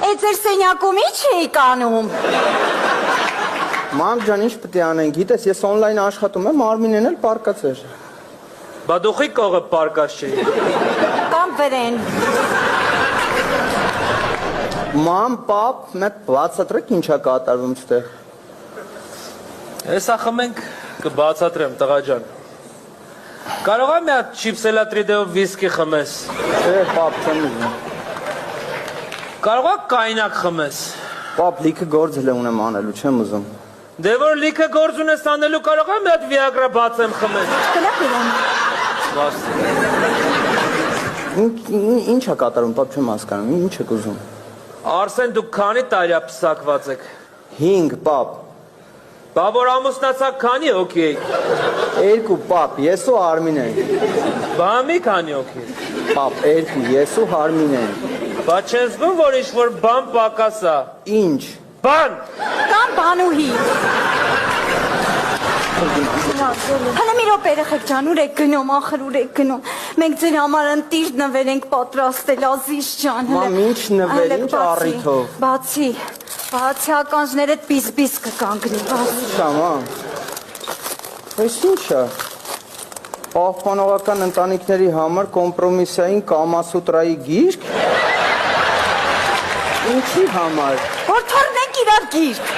Այդ ձեր սենյակում ի՞նչ էիք անում։ Մամ ջան, ինչ պետք է անենք, գիտես, ես on-line աշխատում եմ, Արմինեն էլ պարկած էր։ Բա դուխի կողը պարկած չէի։ Կամ վրեն։ Մամ, պապ, մեկ բացատրեք ինչա կատարվում ստեղ։ Հեսա խմենք կբացատրեմ տղա ջան։ Կարող եմ մի հատ չիպսելատրիդեով վիսկի խմես։ Չէ, պապ, չեմ ուզում։ Կարող եք կայնակ խմես։ Պապ, լիքը գործ էլ ունեմ անելու, չեմ ուզում։ Դե որ լիքը գործ ունես անելու կարող եմ մի հատ վիագրա բացեմ խմես։ Գնա իրեն։ Ինչա կատարում, պապ, չեմ հասկանում, ինչ եք ուզում։ Արսեն դուք քանի տարյա պսակված եք։ 5, պապ։ Բա որ ամուսնացակ քանի հոգի եք։ 2, պապ, ես ու Արմինեն։ Բա մի քանի հոգի։ Պապ, 2, ես ու Արմինեն։ Բա չես զգում որ ինչ-որ բան պակաս ա։ Ինչ։ Բան։ Կամ բանուհի։ Հələ մի րոպե երեխեք ջան, ուր եք գնում, ախր ուր եք գնում։ Մենք ձեր համար ընտիր նվեր ենք պատրաստել, Ազիզ ջան։ Մամ, ինչ նվեր, ինչ առիթով։ Բացի ականջներդ բիզ-բիզ կկանգնի, բացի։ Շա, մամ։ Այս ինչա։ Պահպանողական ընտանիքների համար կոմպրոմիսային կամասուտրայի գիրք։ Ինչի համար։ Որ թողնենք իրար գիրք։